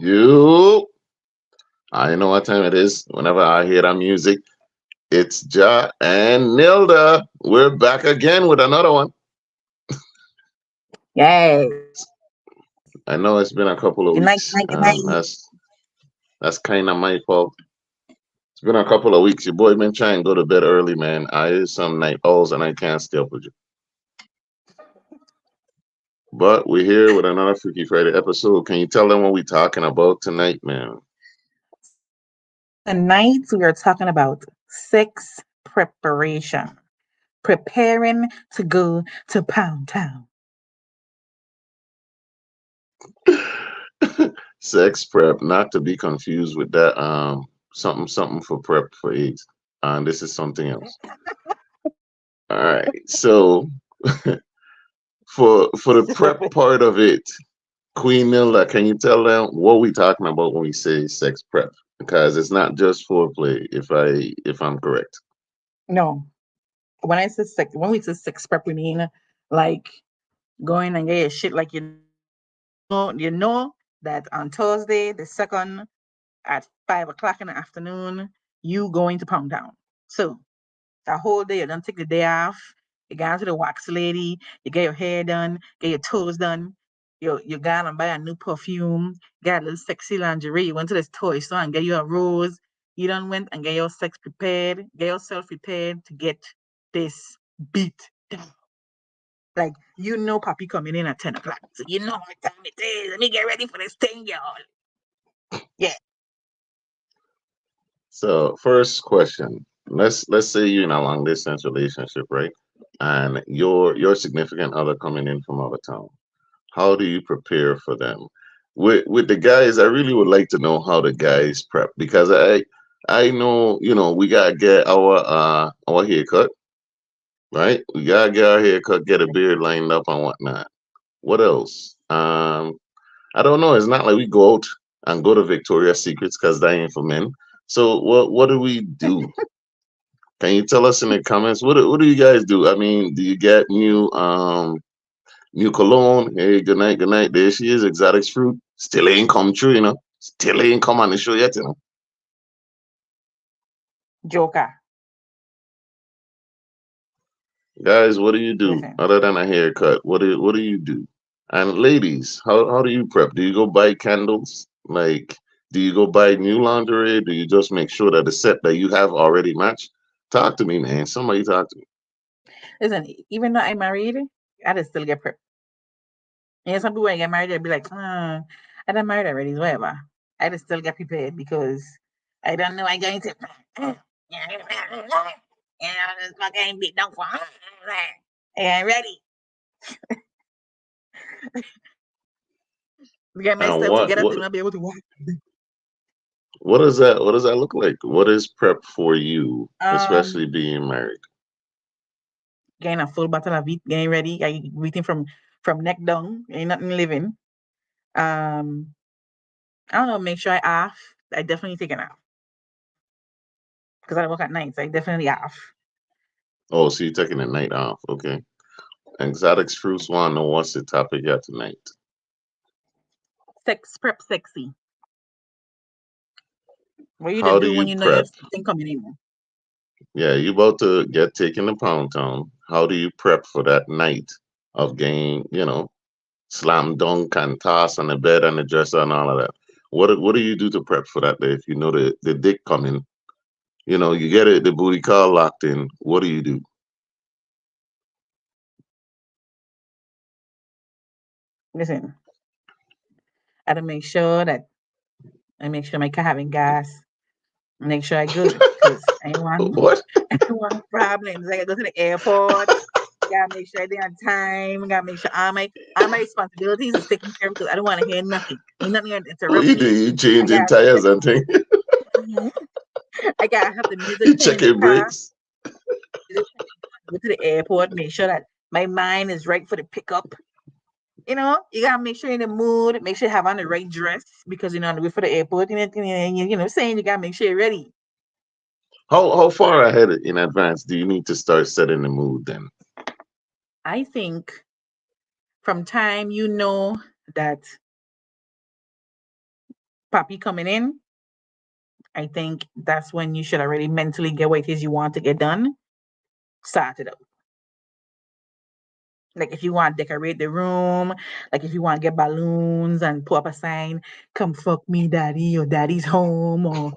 You, I know what time it is. Whenever I hear that music, it's Jah and Nilda. We're back again with another one. Yes. I know it's been a couple of Good night, weeks. good night, good night. That's kind of my fault. It's been a couple of weeks. Your boy been trying to go to bed early, man. I is some night owls and I can't stay up with you. But we're here with another Freaky Friday episode. Can you tell them what we're talking about tonight, man? Tonight we are talking about sex preparation. Preparing to go to Pound Town. Sex prep, not to be confused with that something for prep for AIDS. And this is something else. All right. So for the prep part of it, Queen Nilla, can you tell them what we talking about when we say sex prep? Because it's not just foreplay, if I'm correct. No. When we say sex prep, we mean like going and get your shit like you know that on Thursday the second at 5 o'clock in the afternoon, you going to Pound Town. So the whole day, you don't take the day off. You go to the wax lady, you get your hair done, get your toes done. You got and buy a new perfume, get a little sexy lingerie. You went to this toy store and get you a rose. You done went and get your sex prepared, get yourself prepared to get this beat down. Like you know Papi coming in at 10 o'clock. So you know what time it is. Let me get ready for this thing, y'all. Yeah. So first question. Let's say you're in a long distance relationship, right? And your significant other coming in from out of town. How do you prepare for them? With the guys, I really would like to know how the guys prep because I know, we gotta get our haircut, right? We gotta get our haircut, get a beard lined up and whatnot. What else? I don't know. It's not like we go out and go to Victoria's Secrets because that ain't for men. So what do we do? Can you tell us in the comments what do you guys do? I mean, do you get new cologne? Hey, good night, good night. There she is, exotic fruit. Still ain't come true, Still ain't come on the show yet. Joker. Guys, what do you do Listen. other than a haircut? What do you do? And ladies, how do you prep? Do you go buy candles? Like, do you go buy new lingerie? Do you just make sure that the set that you have already match? Talk to me, man. Somebody talk to me. Listen, even though I'm married, I just still get prepped. Yeah, some people when they get married, they'll be like, I done married already, whatever. I just still get prepared because I don't know I'm going to this fucking beat down for I ain't ready. We get And myself what together to what not be able to walk. what does that look like? What is prep for you, Um, especially being married? getting a full bottle of it, getting ready, I waiting from neck down, ain't nothing living. Um, I don't know, make sure I off. I definitely take it off because I work at night, so I definitely off. Oh, so you're taking the night off. Okay. Exotic fruits wanna know what's the topic here tonight. Sex prep sexy. What you to How do do when you you know you prep? have something coming in? Yeah, you about to get taken to Pound Town. How do you prep for that night of game, slam dunk and toss on the bed and the dresser and all of that? What do you do to prep for that day if you know the dick coming? You get it, the booty call locked in. What do you do? Listen, I to make sure my car having gas. Make sure I good because I ain't want What? I don't want problems. I gotta go to the airport. Gotta make sure I are on time. Gotta make sure all my responsibilities is taken care of because I don't want to hear nothing. Ain't nothing gonna What interrupt you do? me. You I changing gotta tires and things? I gotta have the music You playing in the checking car. brakes? Go to the airport. Make sure that my mind is right for the pickup. You gotta make sure you're in the mood. Make sure you have on the right dress because on the way for the airport. Saying you gotta make sure you're ready. How far ahead in advance do you need to start setting the mood then? I think from time you know that puppy coming in, I think that's when you should already mentally get what it is you want to get done. Start it up. Like if you want to decorate the room, like if you want to get balloons and put up a sign, "Come fuck me, daddy," or "Daddy's home," or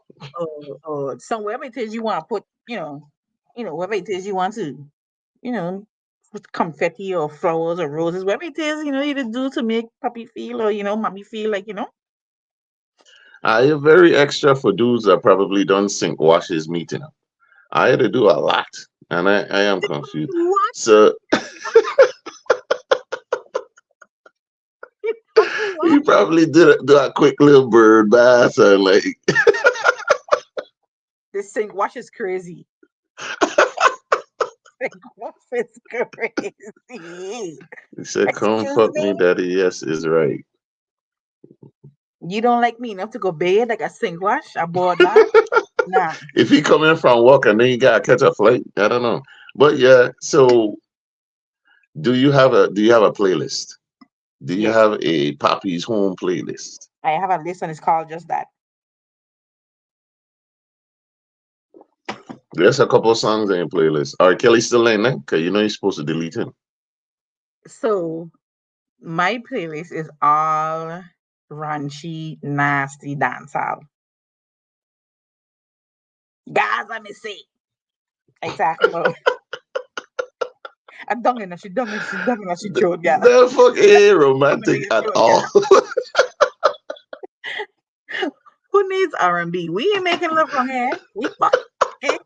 somewhere it is you want to put, wherever it is you want to, you know, with confetti or flowers or roses, whatever it is, you to do to make puppy feel or mommy feel like I am very extra for dudes that probably don't sink washes meeting up. I had to do a lot, and I am confused. what? So he What? probably do a quick little bird bath and like This sink wash is crazy. Sink wash is crazy. he said, "Come Excuse fuck me, me. daddy." Yes, is right. You don't like me enough to go bathe like a sink wash, a board bath? Nah. If he come in from work and then you gotta catch a flight, I don't know. But yeah, so do you have a playlist? Do you Yes. have a Poppy's Home playlist? I have a list and it's called just that. There's a couple of songs in your playlist. Are Kelly still in there? Cause you know you're supposed to delete him. So my playlist is all raunchy, nasty dancehall. Guys, let me see. I talking about I don't know she don't know she chode, yeah. That fucking ain't Don't know romantic you at chode, all. yeah. Who needs R&B? We ain't making love from here. We fuck. Okay?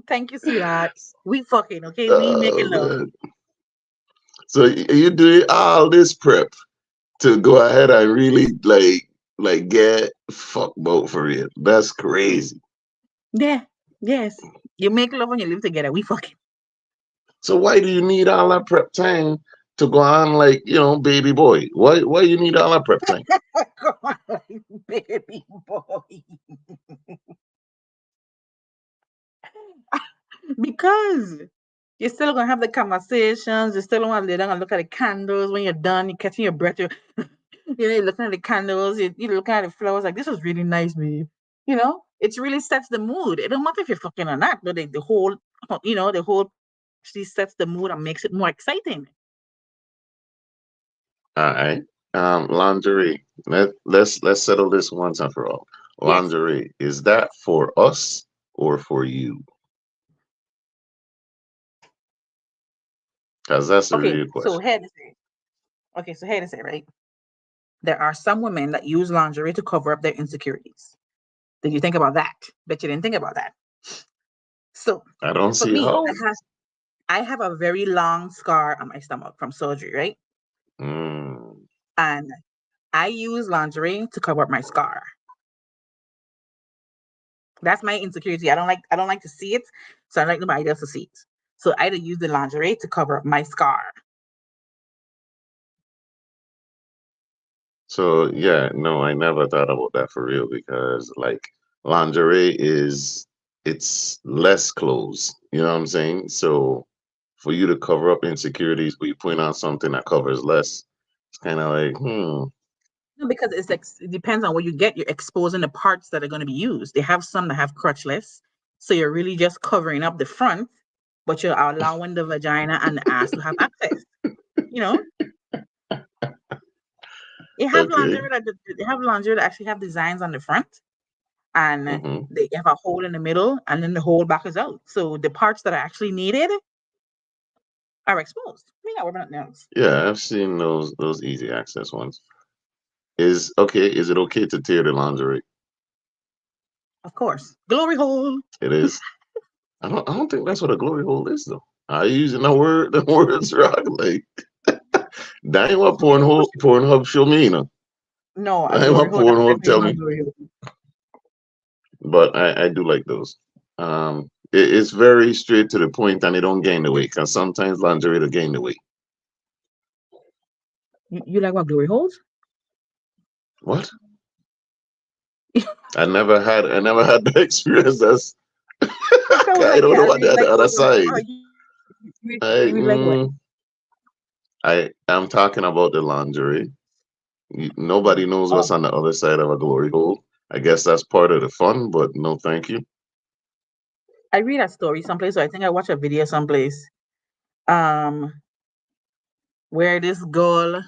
Thank you, sweetheart. We fucking, okay? We ain't making Oh love. man. So you doing all this prep to go ahead and really like get fuck boat for real. That's crazy. Yeah. Yes. You make love when you live together. We fucking. So why do you need all that prep time to go on like, baby boy? Why you need all that prep time? Come on, baby boy. Because you're still gonna have the conversations. You still want to lay down and look at the candles when you're done. You're catching your breath. You're looking at the candles. You're looking at the flowers. Like, this is really nice, babe. It really sets the mood. It don't matter if you're fucking or not, but the whole actually sets the mood and makes it more exciting. All right. Lingerie. Let's settle this once and for all. Yes. Lingerie, is that for us or for you? Because that's a Okay. real So question. here to say. Okay. So here to say, right? There are some women that use lingerie to cover up their insecurities. Did you think about that? Bet you didn't think about that. So I don't for see me, how. I have a very long scar on my stomach from surgery, right? Mm. And I use lingerie to cover up my scar. That's my insecurity. I don't like to see it, so I don't like nobody else to see it. So I use the lingerie to cover up my scar. So yeah, no, I never thought about that for real because like lingerie it's less clothes. You know what I'm saying? So for you to cover up insecurities, but you point on something that covers less, it's kind of like, No, because it's like it depends on what you get. You're exposing the parts that are going to be used. They have some that have crotchless, so you're really just covering up the front, but you're allowing the vagina and the ass to have access. You know, okay. they have lingerie that actually have designs on the front, and Hmm. they have a hole in the middle, and then the whole back is out. So the parts that are actually needed are exposed. We got nothing else. Yeah, I've seen those easy access ones. Is it okay to tear the lingerie? Of course. Glory hole. It is. I don't think that's what a glory hole is though. I using the words wrong. Like that ain't what You push it. Pornhub show me, you know. No, a That ain't glory what hole. That's Pornhub definitely tell not a me. glory hole. But I do like those. It's very straight to the point and they don't gain the weight because sometimes lingerie to gain the weight. You like what glory holes? What? I never had the experience. That's That's what I was I like, don't know yeah, what you the like other those. side. You I really like what? I'm talking about the lingerie. Nobody knows Oh, what's on the other side of a glory hole. I guess that's part of the fun, but no, thank you. I read a story someplace, or I think I watched a video someplace, um, where this girl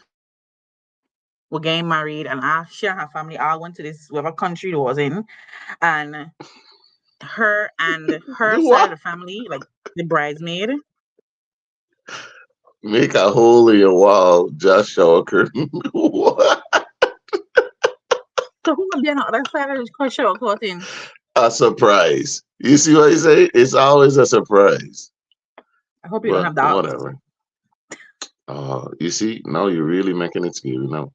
were getting married, and she and her family all went to this whatever country it was in, and her side of the What? family, like the bridesmaid. Make a hole in your wall, Joshua curtain. What? So who would be on the other side of the shower curtain? A surprise. You see what I say? It's always a surprise. I hope you don't But have dogs. whatever. You see, now you're really making it scary now.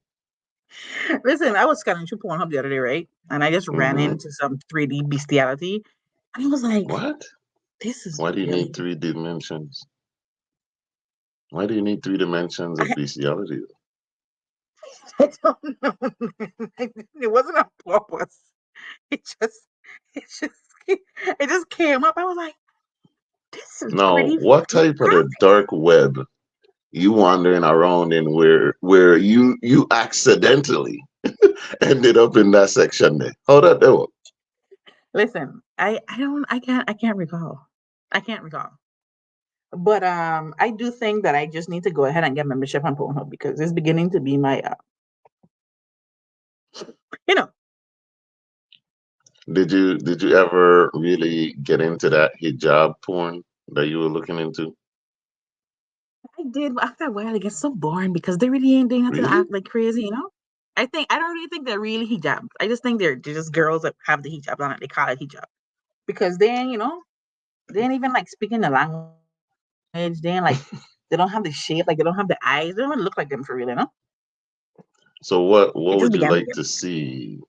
Listen, I was scanning through Pornhub the other day, right? And I just ran Hmm. into some 3D bestiality. And I was like, What? this is Why do you need really, three dimensions? Why do you need three dimensions of I, bestiality? I don't know. It wasn't on purpose. It just, it just, it just came up. I was like, this is Now, pretty what freaky. type of the dark web you wandering around in where you accidentally ended up in that section there? How that do? Listen, I can't recall. I can't recall. But I do think that I just need to go ahead and get membership on Pornhub because it's beginning to be my you know, Did you ever really get into that hijab porn that you were looking into? I did, but after a while it gets so boring because they really ain't doing nothing to Really? act like crazy, you know? I don't really think they're really hijab. I just think they're just girls that have the hijab on it. They call it hijab. Because then, they ain't even like speaking the language. They ain't like they don't have the shape, like they don't have the eyes. They don't even look like them for real, you know? So what It what just would you began to like get to see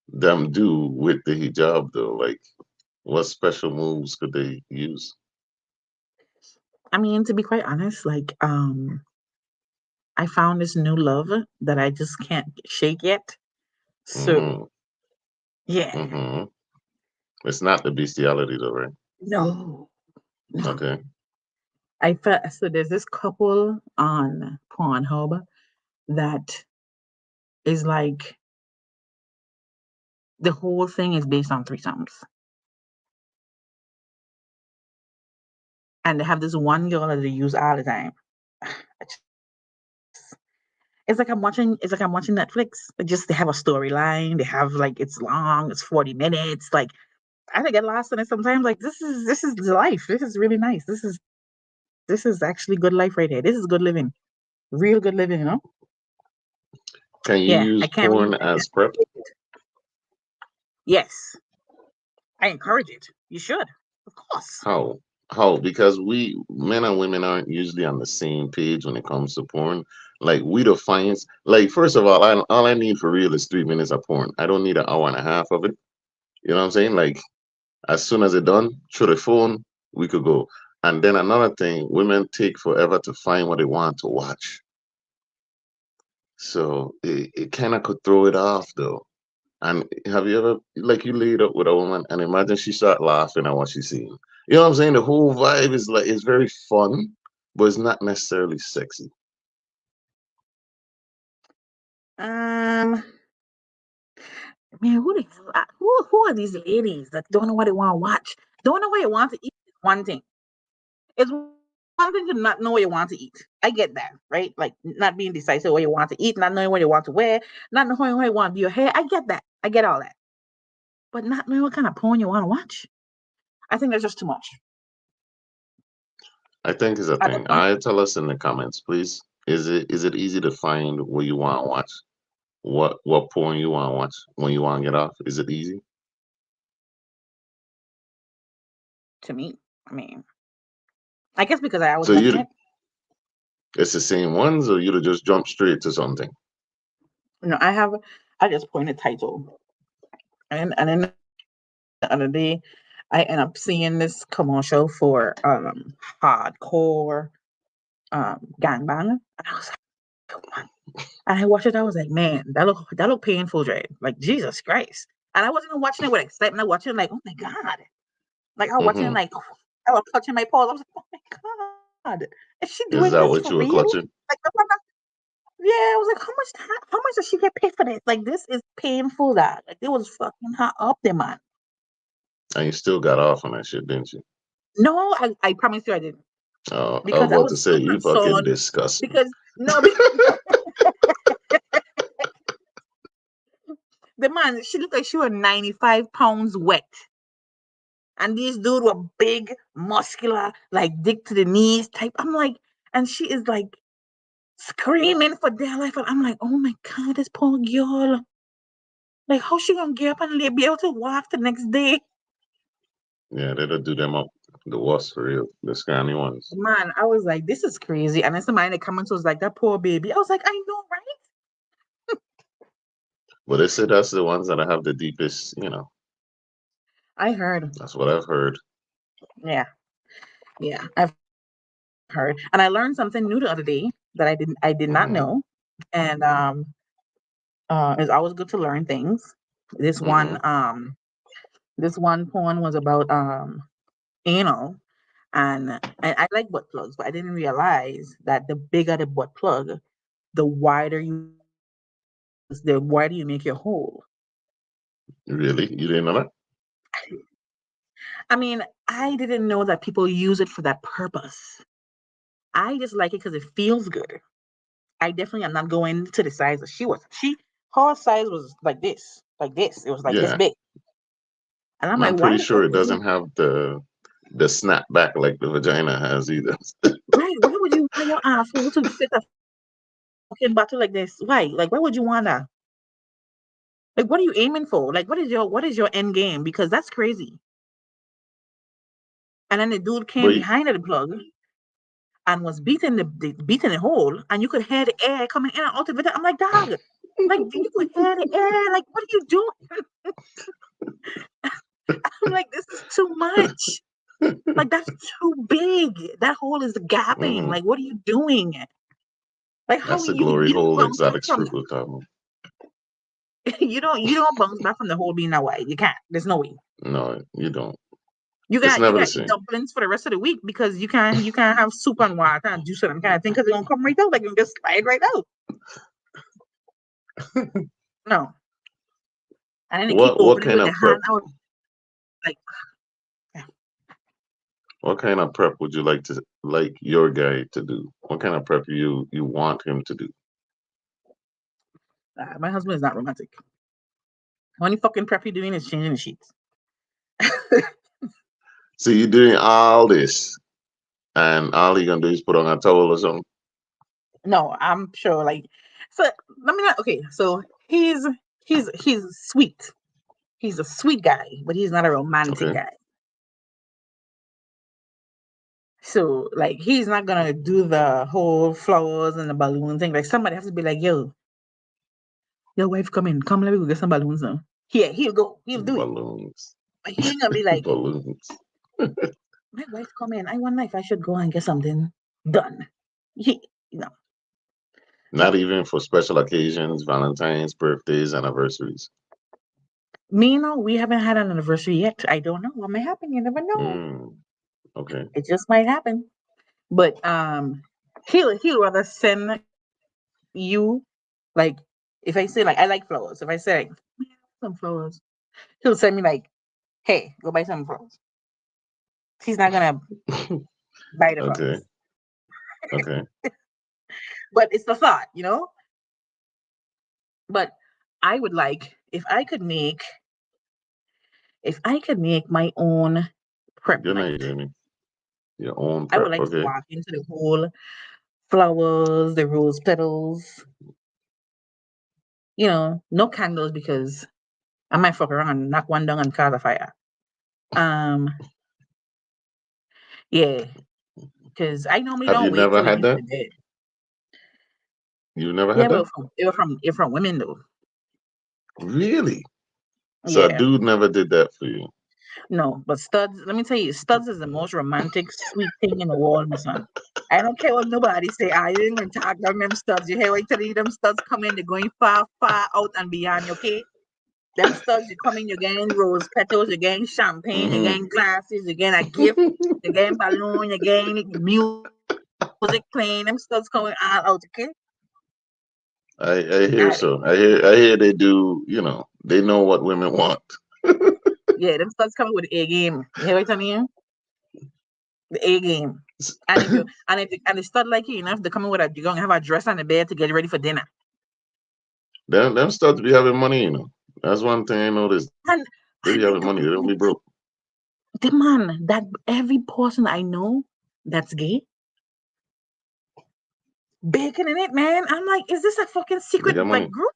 them do with the hijab though? Like what special moves could they use? I mean, to be quite honest, like I found this new love that I just can't shake yet. Mm-hmm. So yeah. Mm-hmm. It's not the bestiality though, right? No. No. Okay. I felt so there's this couple on Pornhub that is like the whole thing is based on threesomes. And they have this one girl that they use all the time. I just it's like I'm watching Netflix. They have a storyline. They have like it's long, it's 40 minutes. Like I get lost in it sometimes. Like this is the life. This is really nice. This is actually good life right here. This is good living. Real good living, you know? Can you Yeah. use I can't really porn as prep? Yes. I encourage it. You should. Of course. How? How? Because we men and women aren't usually on the same page when it comes to porn. Like we define like first of all I need for real is 3 minutes of porn. I don't need an hour and a half of it. You know what I'm saying? Like as soon as it's done, through the phone, we could go. And then another thing, women take forever to find what they want to watch. So it kind of could throw it off though. And have you ever like you laid up with a woman and imagine she start laughing at what she's seeing? You know what I'm saying? The whole vibe is like it's very fun, but it's not necessarily sexy. Um, man, who are these ladies that don't know what they want to watch? Don't know what they want to eat is one thing. It's one thing to not know what you want to eat. I get that, right? Like not being decisive what you want to eat, not knowing what you want to wear, not knowing what you want to do your hair. I get that. I get all that. But not knowing what kind of porn you want to watch. I think that's just too much. I think is a At the thing. point, I tell us in the comments, please. Is it easy to find what you want to watch? What porn you want to watch when you want to get off? Is it easy? to me, I mean, I guess because I always So mention you it. it's the same ones, or you'd just jump straight to something? I just point a title. And then the other day, I end up seeing this commercial for hardcore gangbang, and I was like, "What?" And I watched it. I was like, "Man, that look painful, Dre. Like Jesus Christ!" And I wasn't even watching it with excitement. I watched it like, "Oh my God!" Like I was watching it Hmm. like I was clutching my paws. I was like, "Oh my God, is she doing Is this that for what you were real?" clutching? Like, yeah, I was like, how much does she get paid for this? Like, this is painful, that like it was fucking her up there, man. And you still got off on that shit, didn't you? No, I promise you I didn't. I was Because I about to was say so you fucking concerned. disgust me. Because no, the man, she looked like she was 95 pounds wet. And these dude were big, muscular, like dick to the knees type. I'm like, and she is like screaming for their life. And I'm like, oh my God, this poor girl. Like, how she gonna get up and be able to walk the next day? Yeah, they don't do them up the worst for real. The scrawny ones. Man, I was like, this is crazy. And then somebody in the comments was like, that poor baby. I was like, I know, right? But they say that's the ones that have the deepest, I heard. that's what I've heard. Yeah, yeah, I've heard. And I learned something new the other day that I did not know. Hmm. And it's always good to learn things. This one, Hmm. this one porn was about anal, and I like butt plugs, but I didn't realize that the bigger the butt plug, the wider you make your hole. Really? You didn't know that? I mean, I didn't know that people use it for that purpose. I just like it because it feels good. I definitely am not going to the size that she was. Her size was like this, like this. It was like this Yeah. big, and I'm And like, I'm why pretty the sure fuck it would you? doesn't have the snap back like the vagina has either. Right? Why would you want your asshole to fit a fucking bottle like this? Why? Like, why would you want that? Like, what are you aiming for? Like, what is your end game? Because that's crazy. And then the dude came But behind the plug and was beating the hole, and you could hear the air coming in and out of it. I'm like, dog, like you could hear the air. Like, what are you doing? I'm like, this is too much. Like, that's too big. That hole is gapping. mhm, Like, what are you doing? Like, how that's the you glory don't hole bounce back exotic from fruit we're talking about. you don't bounce back from the hole being that wide. You can't. There's no way. No, you don't. You It's got you never the got to eat same. dumplings for the rest of the week because you can't have soup and water and juice and them kind of thing because they're gonna come right out. Like, you just slide right out. No. And then they keep What opening kind with the of prep? hand. I was like, What kind of prep would you like your guy to do? What kind of prep you want him to do? my husband is not romantic. Only fucking prep he doing is changing the sheets. So you're doing all this, and all you gonna do is put on a towel or something. No, I'm sure. Like, so let me not. Okay, so he's sweet. He's a sweet guy, but he's not a romantic Okay. guy. So like he's not gonna do the whole flowers and the balloon thing. Like somebody has to be like, yo, your wife come in, come let me go get some balloons now. Yeah, he'll do it. Balloons. But he ain't gonna be like, Balloons. my wife come in, I wonder if I should go and get something done. He no, Not no. even for special occasions, Valentine's, birthdays, anniversaries. Me no, we haven't had an anniversary yet. I don't know what may happen. You never know. Mm, okay. It just might happen. But he'll rather send you like if I say like I like flowers. If I say like, some flowers, he'll send me like, hey, go buy some flowers. He's not gonna buy the Okay. flowers. Okay. But it's the thought. But I would like if I could make my own prep Good night, night. Jamie. Your own I would prep. like to Okay. walk into the whole flowers, the rose petals, no candles because I might fuck around and knock one down and cause a fire. Um, yeah, because I normally Have you don't wait never till it had gets that? to bed. You've never Yeah, had but that? if from women though. Really? So a Yeah. dude never did that for you. No, but studs, let me tell you, studs is the most romantic, sweet thing in the world, my son. I don't care what nobody say. I didn't even talk about them studs. You hear what I tell you? Them studs come in, they're going far, far out and beyond, okay? Them studs, you come in, you're getting rose petals, you're getting champagne, you're Hmm. getting glasses, you're getting a gift, you're getting balloon, you're getting music playing. Them studs coming all out, okay? I hear Got it. so. I hear they do. They know what women want. Yeah, them studs coming with the A game. You hear what I'm telling you? The A game. And if you and they stud like you enough, they're coming with a you're gonna have a dress on the bed to get ready for dinner. Them start to be having money. That's one thing I noticed. They be And having money. They don't be broke. the man that every person I know that's gay, bacon in it, man. I'm like, is this a fucking They secret got money. like group?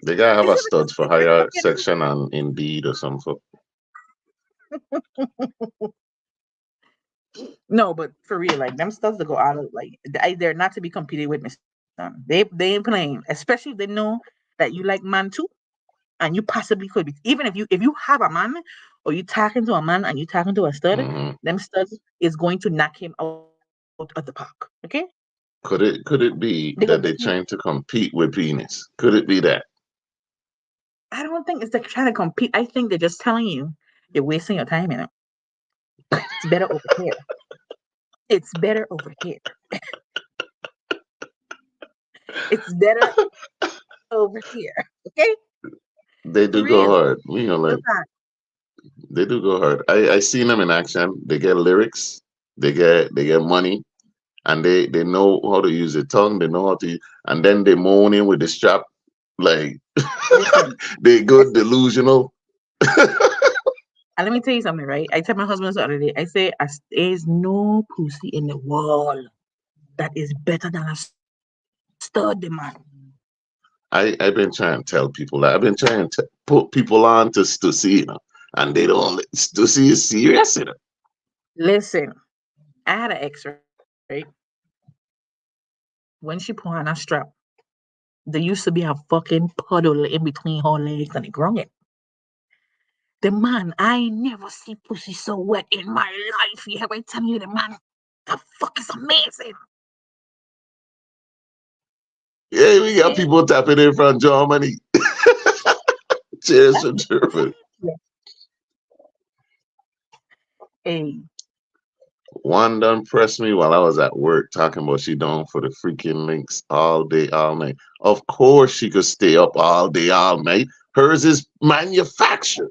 They gotta have Is a it like a studs for secret hire fucking section on Indeed or something. no, but for real, like them stuff that go out of like they're not to be competed with, Miss Sun. They ain't playing, especially if they know that you like man too, and you possibly could be. Even if you have a man, or you talking to a man and you talking to a stud, Hmm. them studs is going to knock him out of the park. Okay, Could it they gonna be get that you. they're trying to compete with penis? Could it be that? I don't think it's like trying to compete. I think they're just telling you you're wasting your time. It's better over here. It's better over here. It's better over here. Okay, They for do real. go hard. The Like fact. they do go hard. I seen them in action. They get lyrics. They get money, and they know how to use the tongue. They know how to, and then they moan in with the strap. Like Listen, they good listen. delusional. And let me tell you something, right? I tell my husband the other day. I say, there's no pussy in the world that is better than a stud, the man. I've been trying to tell people that. I've been trying to put people on to see, and they don't. To see is serious. Listen, I had an ex, right? When she put on a strap, there used to be a fucking puddle in between her legs and the ground. The man, I never see pussy so wet in my life. You have I tell you, the man, the fuck is amazing. Yeah, we got Okay, people tapping in from Germany. Cheers that's from Germany. yeah. Hey, One done pressed me while I was at work talking about she down for the freaking links all day, all night. Of course she could stay up all day, all night. Hers is manufactured.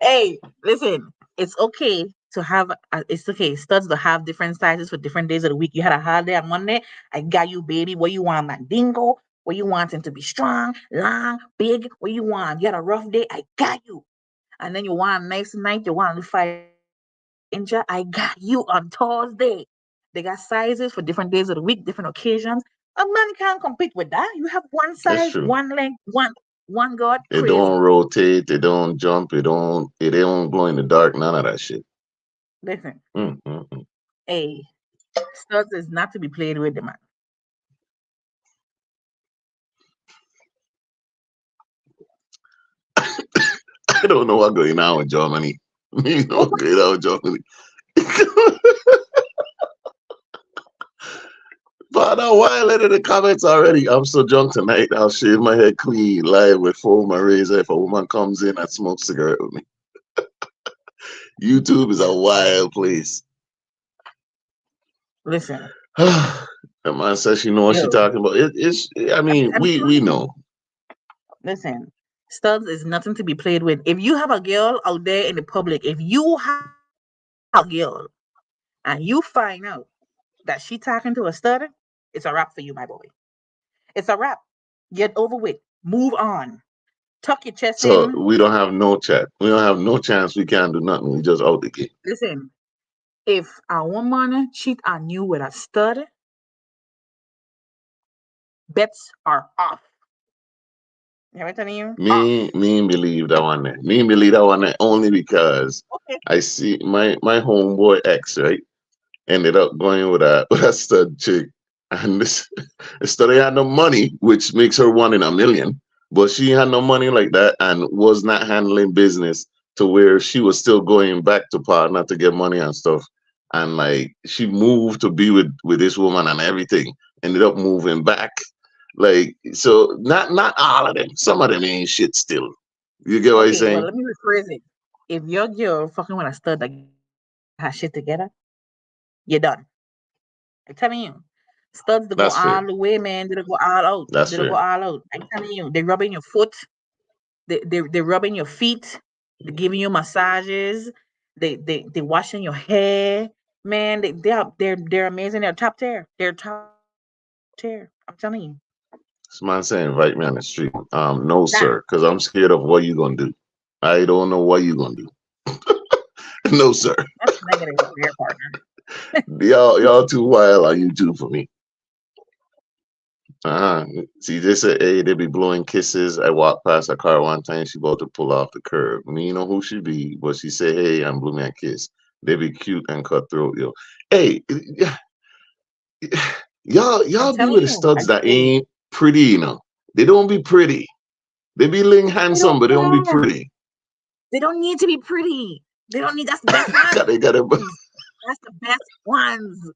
hey, listen, it's okay to have. It's okay, studs to have different sizes for different days of the week. You had a hard day on Monday. I got you, baby. What you want, that dingo? What you want him to be strong, long, big? What you want? You had a rough day. I got you. And then you want a nice night. You want a 5 incher. I got you on Thursday. They got sizes for different days of the week, different occasions. A man can't compete with that. You have one size, That's one true. length, one God, It crazy. don't rotate, it don't jump, it don't glow in the dark, none of that shit. Listen, Mm. a studs is not to be played with, the man. I don't know what's going on with Germany. You know what's going on with Germany. But a while into the comments already. I'm so drunk tonight. I'll shave my head clean, live with foam and razor if a woman comes in and smokes cigarette with me. YouTube is a wild place. Listen, That man says she know what she yo, talking about. It's. I mean, I'm we telling you, know. listen, studs is nothing to be played with. If you have a girl out there in the public, if you have a girl and you find out that she talking to a stud, it's a wrap for you, my boy. It's a wrap. Get over with. Move on. Tuck your chest So in. we don't have no chat. We don't have no chance. We can't do nothing. We just out the game. Listen, if a woman cheat on you with a stud, bets are off. You know what I'm telling you? Off. Me believe that one there. Me believe that one there only because Okay. I see my homeboy ex, right, ended up going with a stud chick, and this stud had no money, which makes her one in a million. But she had no money like that and was not handling business to where she was still going back to partner to get money and stuff. And like she moved to be with this woman and everything. Ended up moving back. Like so, not all of them. Some of them ain't shit still. You get what I'm Okay, well, saying? let me rephrase it. If your girl fucking with a stud that got her shit together, you're done. I'm telling you. Studs to go That's fair. all the way, man. They go all out. That's They go fair. all out. I'm telling you. They rubbing your foot. They rubbing your feet. They giving you massages. They washing your hair. Man, they're amazing. They're top tier. They're top tier. I'm telling you. This man saying invite me on the street. No, Nah, sir, because I'm scared of what you gonna do. I don't know what you gonna do. No, sir. that's negative over here, partner. Y'all too wild on YouTube for me. Uh-huh. See, they say, hey, they be blowing kisses. I walked past a car one time. She about to pull off the curb. Me know who she be, but she say, hey, I'm blowing a kiss. They be cute and cutthroat, yo. Hey, I'm y'all be telling with the you. studs that ain't pretty, you know. They don't be pretty. They be ling They handsome, don't but they don't be care. pretty. They don't need to be pretty. They don't need. That's the best ones. They got it. That's the best ones.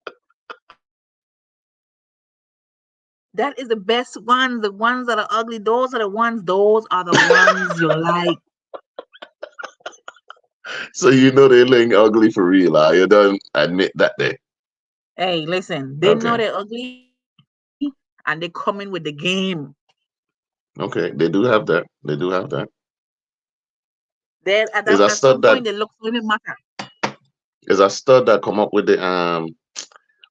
That is the best ones. The ones that are ugly. Those are the ones. Those are the ones you like. So you know they ling ugly for real. You don't admit that they. Hey, listen. They know Okay. they're ugly, and they come in with the game. Okay. They do have that. They do have that. Then Is a at some stud that point they look don't even matter. is a stud that come up with the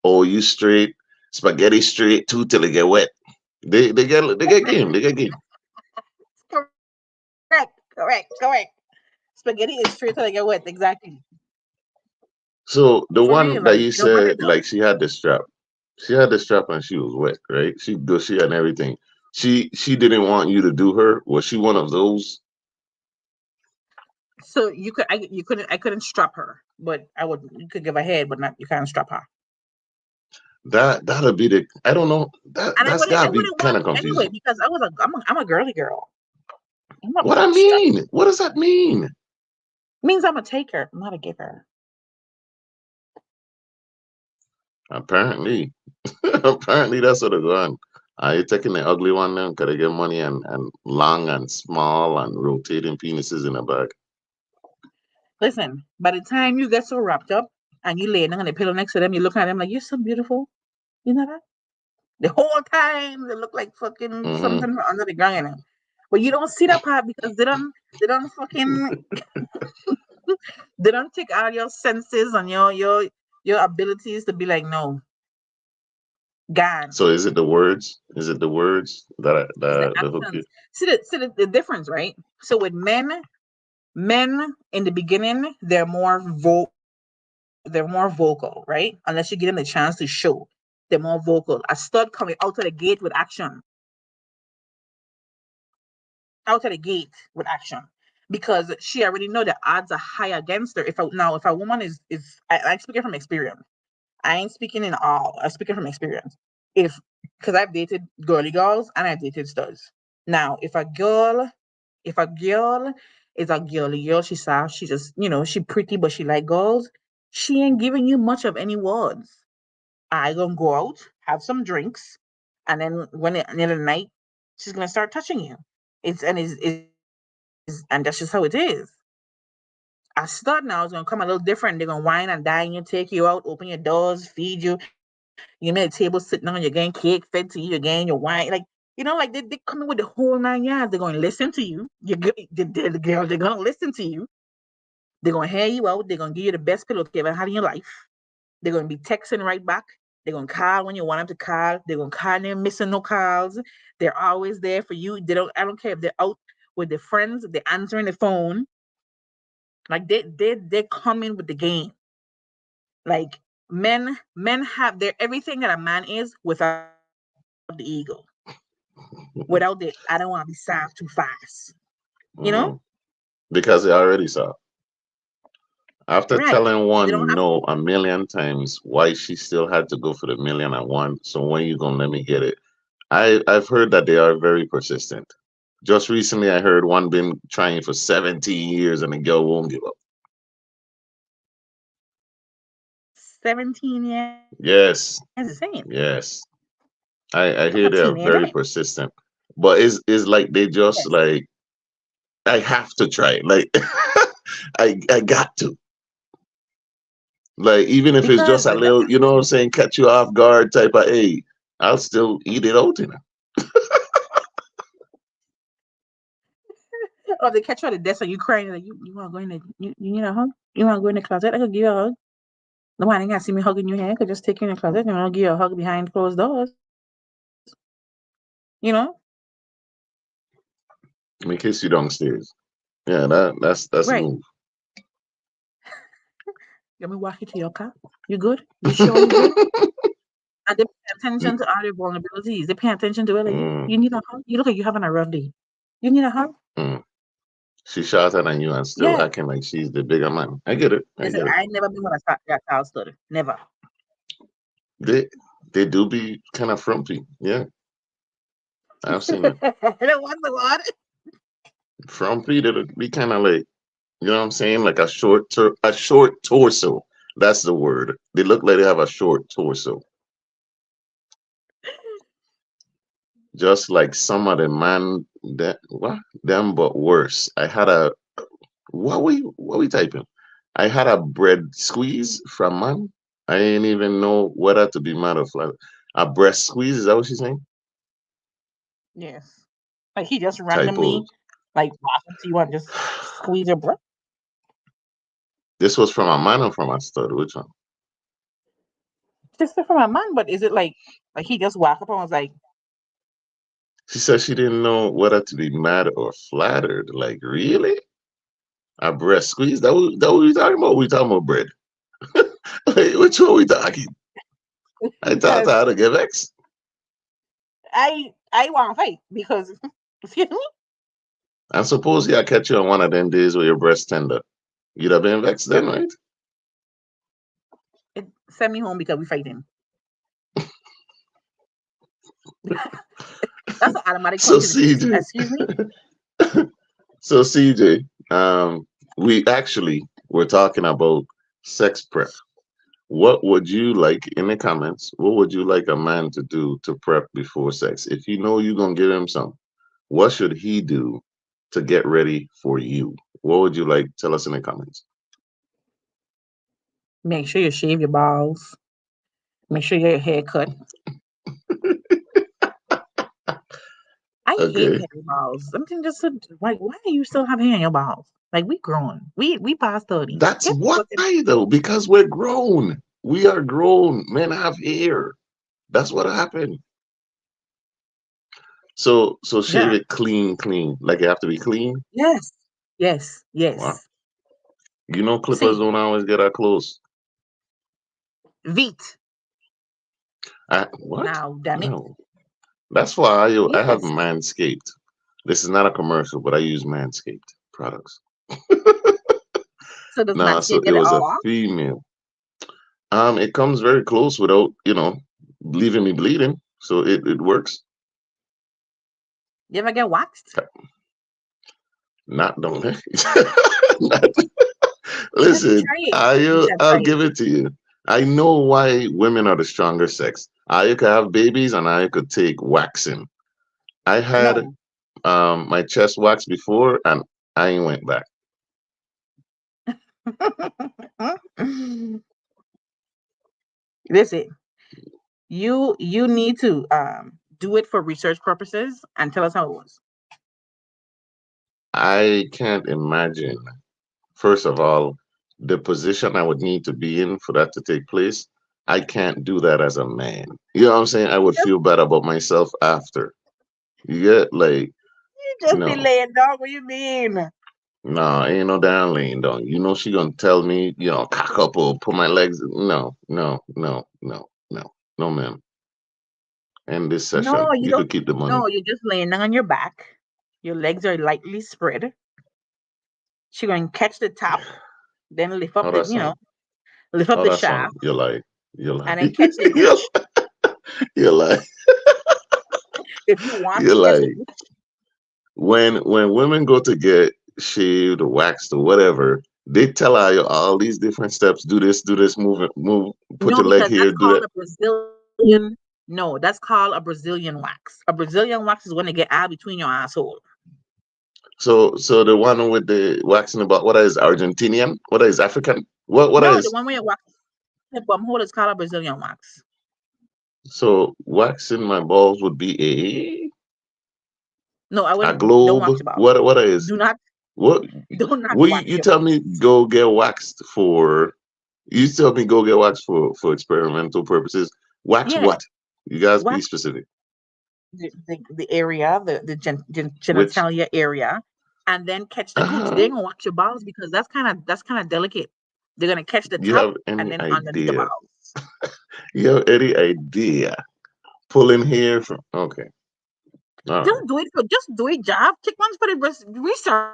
oh you straight spaghetti straight too till it get wet. They get game. They get game. Correct. Spaghetti is straight till they get wet. Exactly. So the For real, one like that you don't matter said though. like she had the strap. She had the strap and she was wet, right? She gushy and everything. She didn't want you to do her. Was she one of those? So I couldn't strap her, but I would you could give a head, but not you can't strap her. That'll be the I don't know. And That's I gotta be wouldn't kind want of to anyway confusing. because I'm a girly girl. I'm not What putting I a strap. mean? What does that mean? Means I'm a taker, I'm not a giver. Apparently, apparently that's what it's on. Are you taking the ugly one now? Cause they get money and long and small and rotating penises in a bag. Listen, by the time you get so wrapped up and you lay down on the pillow next to them, you're looking at them like you're so beautiful. You know that? The whole time they look like fucking Hmm. something from under the ground. You know? But you don't see that part because they don't fucking they don't take all your senses and your abilities to be like, no, gone. So is it the words? Is it the words It's the that hook you? actions. See the difference, right? So with men in the beginning, they're more vocal, right? Unless you give them the chance to show. They're more vocal. A stud coming out of the gate with action. Out of the gate with action. Because she already know the odds are high against her. If a woman I'm speaking from experience. I ain't speaking in all. I'm speaking from experience. If Because I've dated girly girls and I've dated studs. Now, if a girl is a girly girl, she's soft, she just she pretty but she like girls, she ain't giving you much of any words. I gonna go out, have some drinks, and then when it near the night, she's gonna start touching you. And that's just how it is. A stud now is gonna come a little different. They're gonna wine and dine you, take you out, open your doors, feed you. You made a table sitting on, you're getting cake fed to you, you're getting your wine. Like they coming with the whole 9 yards. They're going to listen to you. The girl, they're going to listen to you. They're going to hear you out. They're going to give you the best pillow you ever had in your life. They're going to be texting right back. They're going to call when you want them to call. They're going to call, they're missing no calls. They're always there for you. I don't care if they're out with their friends, they're answering the phone. Like they're coming with the game. Like men have their everything that a man is without the ego, without the I don't want to be soft too fast. You know, Hmm. Because they already saw. After right? telling They don't one have to. no a million times, why she still had to go for the million and one? So when you gonna let me get it? I've heard that they are very persistent. Just recently, I heard one been trying for 17 years and the girl won't give up. 17 years is insane. Yes, yes. I That's a hear they are teenager. very persistent, but it's like they just Yes. like I have to try. Like I got to. Like even if it's Because just a that's little, you know what I'm saying, catch you off guard type of, hey, I'll still eat it out, you know. or they catch you at the desk and you crying like you want to go in the you need a hug? You want to go in the closet? I could give you a hug. No one ain't gonna see me hugging your hand. I could just take you in the closet and I'll give you a hug behind closed doors. You know? Let me kiss you downstairs. Yeah, that's a Right. move. Let me walk you to your car. You good? You sure you good? And they pay attention to all your vulnerabilities. They pay attention to it. Like, Mm, you need a hug? You look like you're having a rough day. You need a hug? mm. She shot at you and still Yeah. acting like she's the bigger man. I get it. I Listen, get it. I ain't never been with that child study. Never. They they do be kind of frumpy. Yeah, I've seen it. That was the one. Frumpy. They be kind of like, you know what I'm saying, like a short torso. That's the word. They look like they have a short torso. Just like some of the man that what them but worse. I had a what we typing? I had a bread squeeze from man. I ain't even know whether to be mad or flat. A breast squeeze, is that what she's saying? Yes. Like he just Typo. randomly like walk up to you and just squeeze your breath. This was from a man or from a stud? Which one? Just from my mind, but is it like he just walk up and was like, She said she didn't know whether to be mad or flattered. Like, really? A breast squeeze? That what we talking about? We talking about bread. Like, which one we talking? I thought I because had to give X. I want to fight because excuse me. And suppose I catch you on one of them days where your breast tender. You'd have been vexed then, right? It send me home because we fighting. That's an automatic So punch in the face. CJ, Excuse me. so CJ, we actually were talking about sex prep. What would you like in the comments? What would you like a man to do to prep before sex? If you know you're gonna give him some, what should he do to get ready for you? What would you like? Tell us in the comments. Make sure you shave your balls. Make sure your hair cut. I hate Okay. hairy balls. Something just like why do you still have hair in your balls? Like we grown. We past 30. That's Get why fucking though, because we're grown. We are grown. Men have hair. That's what happened. So shave yeah. it clean, clean. Like you have to be clean. Yes. Yes. Wow. Yes. You know clippers See, don't always get that close. Veet. What? Now, damn it. No. That's why I have Yes. Manscaped. This is not a commercial, but I use Manscaped products. So does Nah, so Manscaped it get it was all a off? female. It comes very close without, leaving me bleeding. So it works. You ever get waxed? Not don't not, You should listen, try it. You should I'll try it. give it to you. I know why women are the stronger sex. I could have babies and I could take waxing. I had No. my chest waxed before and I ain't went back. Listen, you need to do it for research purposes and tell us how it was. I can't imagine, first of all, the position I would need to be in for that to take place. I can't do that as a man. You know what I'm saying? I would feel bad about myself after. You get like, You just be no, laying down. What you mean? no, ain't no down laying down. You know she gonna tell me, cock up or put my legs. No, no, no, no, no, no, ma'am. End this No, session. you You don't. could keep the money. No, you're just laying down on your back. Your legs are lightly spread. She going to catch the top, then lift up How that the, sound? lift up How the that sound? shaft, You lie. You lie. and then catch the you gooch. you lie. If you want You to catch the lie. gooch, When women go to get shaved or waxed or whatever, they tell her all these different steps. Do this, move it, move, put no, your leg because here, that's do called that. a Brazilian. No, that's called a Brazilian wax. A Brazilian wax is when they get out between your asshole. So the one with the waxing about what is Argentinian? What is African? What No, the is one where you wax. simple. I'm holding called a Brazilian wax. So waxing my balls would be No, I a wouldn't. Don't globe. wax your balls. What is Do not, what? do not What wax you your tell me balls. go get waxed for? You tell me go get waxed for experimental purposes. Wax Yeah, what? You guys be wax specific. the area, the Which genitalia area, and then catch the gooch. They uh ain't gonna wax your balls because that's kind of delicate. They're gonna catch the you top have and any then underneath the idea? balls. You have any idea? Pulling hair from okay. All right. Don't do it for just do it, job. Take ones for the research.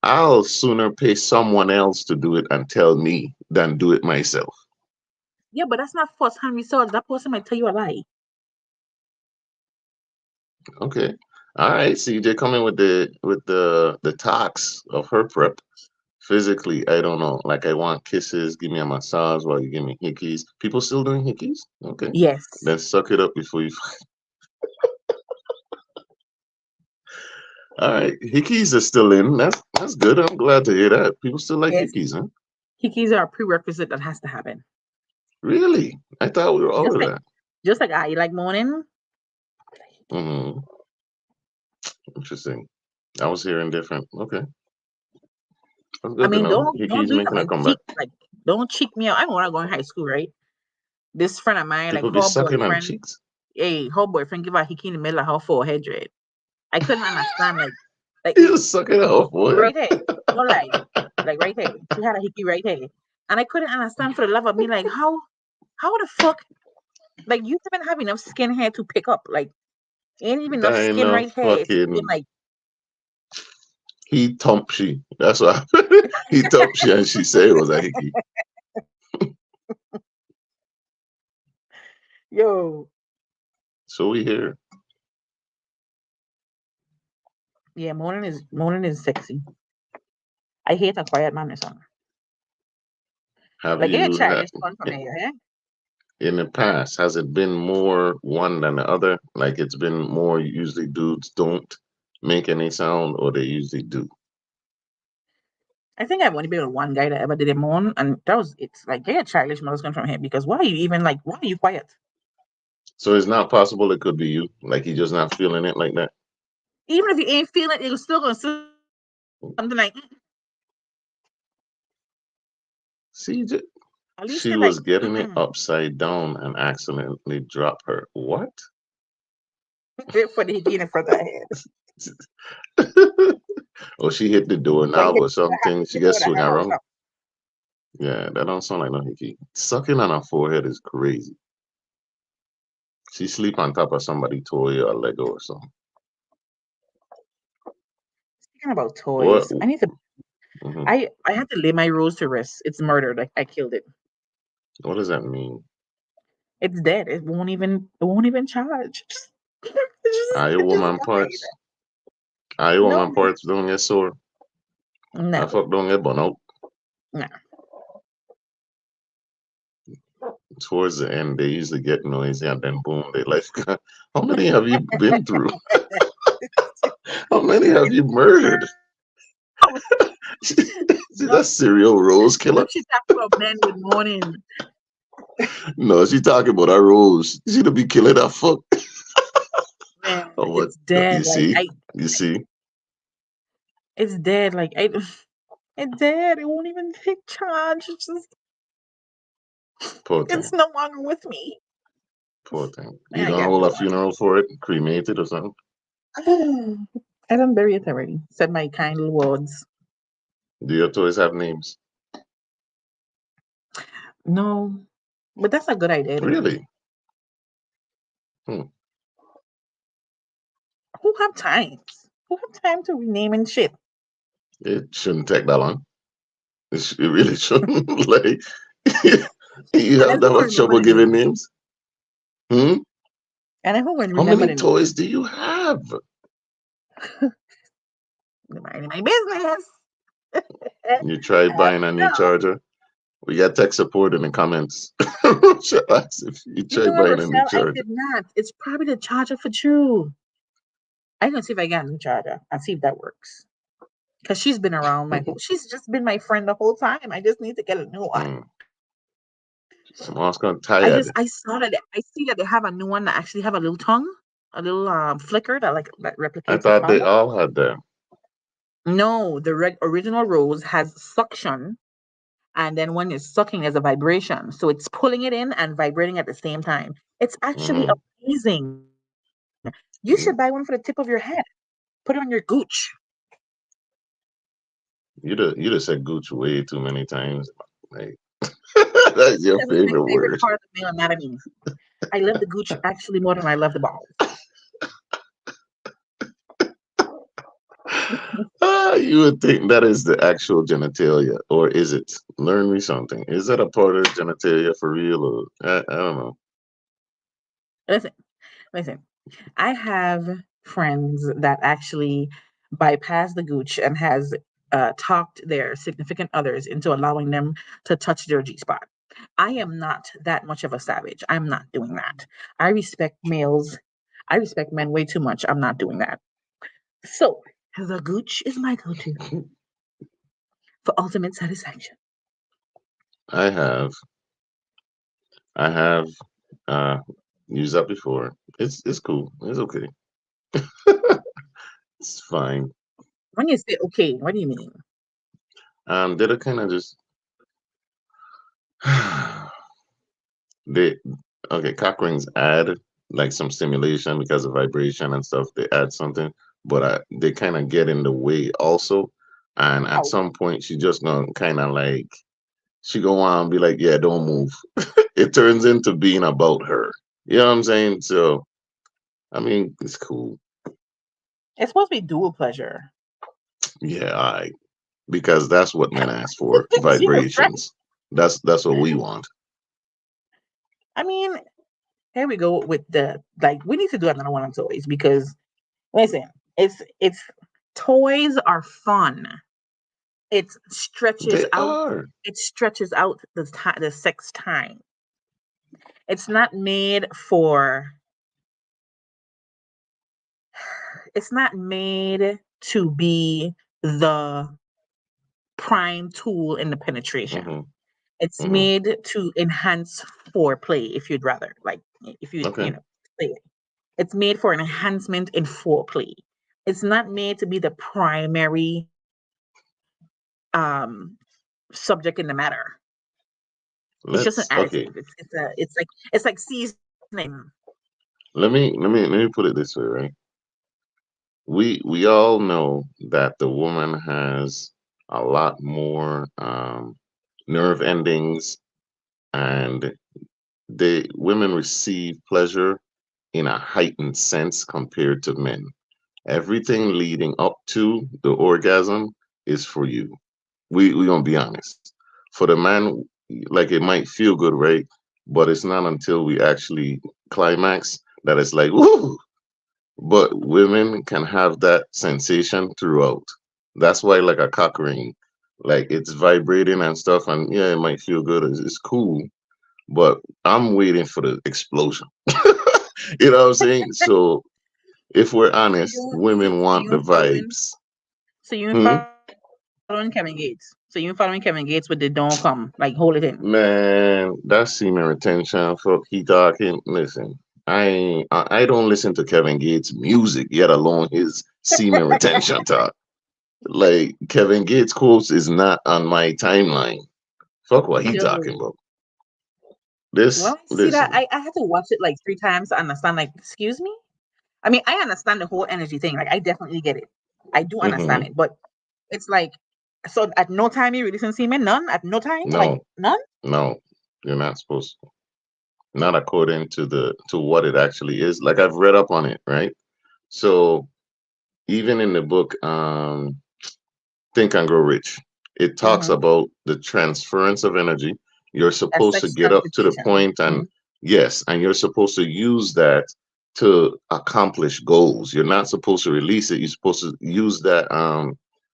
I'll sooner pay someone else to do it and tell me than do it myself. Yeah, but that's not first-hand research. That person might tell you a lie. Okay. All right, CJ coming with the talks of her prep. Physically, I don't know. Like I want kisses, give me a massage while you give me hickeys. People still doing hickeys? Okay. Yes, Then suck it up before you all right. Hickeys are still in. That's good. I'm glad to hear that. People still like yes. hickeys, huh? Hickeys are a prerequisite that has to happen. Really? I thought we were Just over like, that. just like I like morning. Hmm. Interesting. I was hearing different. Okay. That's I good to mean, know. don't Hickeys do it on making a my comeback. cheek. Like, don't cheek me out. I want to go in high school, right? This friend of mine, like People be her sucking on boyfriend, cheeks. her boyfriend give her hickey in the middle of her forehead, right? I couldn't understand, like You sucking off, boy. right here, no lie, like right here. She had a hickey right here, and I couldn't understand for the love of me, like how the fuck, like you even have enough skin here to pick up, like ain't even enough That ain't skin no right here. If you been fucking like, he thumped she. That's why he thumped she and she said it was a hickey. yo, So we here. yeah, morning is sexy. I hate a quiet man or something. Have Like, get a you had childish fun from here, eh? in the past, has it been more one than the other? Like it's been more usually dudes don't make any sound or they usually do. I think I've only been with one guy that ever did it moan, and that was it's like get a childish mother's coming from him because why are you even like why are you quiet? So it's not possible it could be you. Like you're just not feeling it like that. Even if you ain't feeling it, you're still gonna say something like See, at least she say like was getting it upside down and accidentally dropped her. What? for the hickey in front of her head. Oh, she hit the Like doorknob hit or something. She hit her gets with a swing hammer or around. something. Yeah, that don't sound like no hickey. Sucking on her forehead is crazy. She sleep on top of somebody toy or Lego or something. Speaking about What? toys, I need to Mhm. I had to lay my rose to rest. It's murdered. Like I killed it. What does that mean? It's dead. It won't even charge. Are your It just woman died. parts? Are your No, woman parts don't get sore? I no, fuck don't get burn out. no. Towards the end, they usually get noisy and then boom, they like, how many have you been through? How many have you murdered? See No, that serial rose no, killer? she talking about men with morning. No, she talking about our rose. She to be killing that fuck. Man, Oh, what? it's dead. You Like see? You see? it's dead. Like it's dead. It won't even take charge. Poor It's thing. no longer with me. Poor thing. Man, You I don't got hold a bored. funeral for it? Cremate it or something? I done bury it already. Said my kind little words. Do your toys have names? No, but that's a good idea though. Really? Hmm. Who have time? Who have time to rename and shit? It shouldn't take that long. It really shouldn't. Like, you And then have that who gonna much remember trouble the giving names? names? Hmm? And then who gonna How remember many the names? toys do you have? Nobody my business. You try I buying a don't new know. charger? We got tech support in the comments. Shall ask if you You try know what, buying a new Rochelle? I charger. did not. It's probably the charger for True. I'm gonna see if I got a new charger. I'll see if that works. Cause she's been around my whole. She's just been my friend the whole time. I just need to get a new one. Hmm. Someone's gonna I just tired. I saw that I see that they have a new one that actually have a little tongue, a little flicker that like that I replicates a thought they tongue. all had that. No, the original rose has suction, and then when you're sucking, there's a vibration, so it's pulling it in and vibrating at the same time. It's actually Hmm. amazing. You should buy one for the tip of your head. Put it on your gooch. You just said Gooch way too many times. Like that's your That's my favorite favorite word. part of the male anatomy. I love the gooch actually more than I love the balls. You would think that is the actual genitalia, or is it? Learn me something. Is that a part of the genitalia for real, or I don't know. Listen, listen. I have friends that actually bypass the gooch and has talked their significant others into allowing them to touch their G spot. I am not that much of a savage. I'm not doing that. I respect males. I respect men way too much. I'm not doing that. So the gooch is my go-to for ultimate satisfaction. I have, I have uh used that before. It's cool. It's okay. It's fine. When you say okay, what do you mean? Did it kind of just they okay, cock rings add like some stimulation because of vibration and stuff. They add something, but they kind of get in the way also. And at Oh, some point, she just gonna kind of like she go on and be like, "Yeah, don't move." It turns into being about her. You know what I'm saying? So I mean, it's cool. it's supposed to be dual pleasure. Yeah, I because that's what men ask for, Jesus Christ. vibrations. That's what we want. I mean, here we go with the like. We need to do another one on toys because listen, it's toys are fun. It stretches They out. are. It stretches out the time, the sex time. It's not made for. It's not made to be the prime tool in the penetration. Hmm. It's Hmm. made to enhance foreplay. If you'd rather, like, if you Okay. know, say it. It's made for an enhancement in foreplay. It's not made to be the primary subject in the matter. It's just an Let's okay. additive. It's like seasoning. Let me put it this way, right? We all know that the woman has a lot more nerve endings, and the women receive pleasure in a heightened sense compared to men. Everything leading up to the orgasm is for you. We gonna be honest. For the man, like it might feel good, right? But it's not until we actually climax that it's like, woo! But women can have that sensation throughout. That's why, like a cock ring, like it's vibrating and stuff, and yeah, it might feel good. It's cool, but I'm waiting for the explosion. You know what I'm saying? So if we're So honest, you women want you the following vibes. so you Hmm? following Kevin Gates. So you following Kevin Gates with the don't come like hold it in. Man, that semen retention, fuck, he talking. Listen, I don't listen to Kevin Gates' music, yet alone his semen retention talk. Like Kevin Gates quotes is not on my timeline. Fuck what he talking Yo, about. This when I see that, listen. I had to watch it like 3 times to understand. Like, excuse me. I mean, I understand the whole energy thing. Like, I definitely get it. I do understand Hmm. it, but it's like, so at no time you releasing semen, none at no time, like No, none. no, you're not supposed to. Not according to the to what it actually is. Like I've read up on it, right? So even in the book, Think and Grow Rich, it talks Mm-hmm. about the transference of energy. You're That's supposed to sex get up to the transmutation. point and yes, and you're supposed to use that to accomplish goals. You're not supposed to release it. You're supposed to use that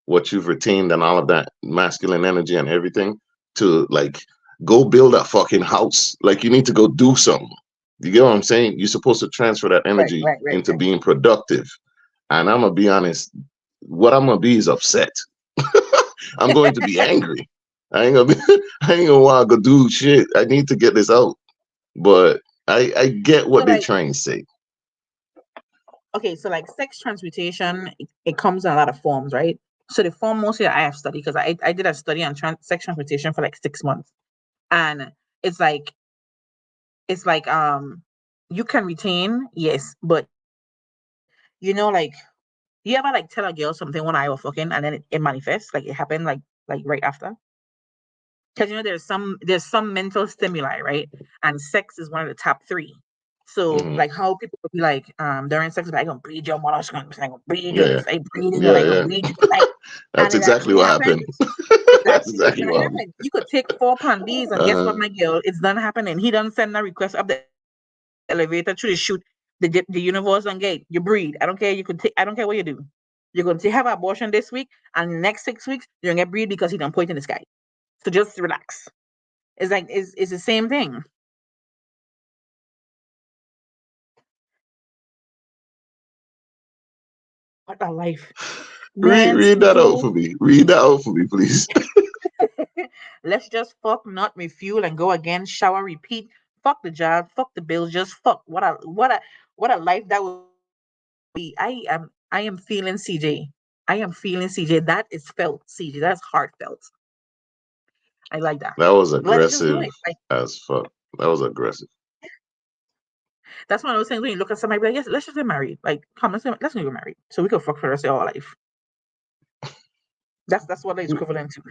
what you've retained and all of that masculine energy and everything to like go build a fucking house. Like you need to go do something. You get what I'm saying? You're supposed to transfer that Right, energy right, right, into right. being productive. And I'm gonna be honest, what I'm gonna be is upset. I'm going to be angry. I ain't gonna be, I ain't gonna want to go do shit. I need to get this out. But I get So what they're like, trying to say. okay, so like sex transmutation, it comes in a lot of forms, right? So the form mostly that I have studied, because I did a study on sex transmutation for like 6 months, and it's like it's like you can retain, yes, but you know, like, you ever like tell a girl something when I was fucking and then it manifests, like it happened like right after? Because there's some mental stimuli, right? And sex is one of the top three. So Hmm. like how people would be like, during sex, like, I'm gonna breed your mother, I'm gonna breed you, Yeah, and yeah, if I breed you, yeah, I'm gonna yeah. breed you tonight. That's And it exactly actually what happened. happened. That's Exactly. exactly And it what happened. happened. You could take 4 pound and guess what, Uh-huh. my girl? It's done happening. He done send a request up the elevator through the shoot, the universe and gate. You breed. I don't care. You could take. I don't care what you do. You're going to have an abortion this week, and the next 6 weeks you're gonna get breed because he done point in the sky. So just relax. It's the same thing. What a life, man. Read that out People, for me. Read that out for me, please. let's just fuck, not refuel, and go again. Shower, repeat. Fuck the job. Fuck the bills. Just fuck. What a life that would be. I am feeling CJ. I am feeling CJ. That is felt, CJ. That's heartfelt. I like that. That was Let's just do it. aggressive Like, as fuck. That was aggressive. that's one of those things when you look at somebody, be like, yes, let's just get married. Like, come, let's get married, so we can fuck for the rest of our life. That's what it's equivalent to.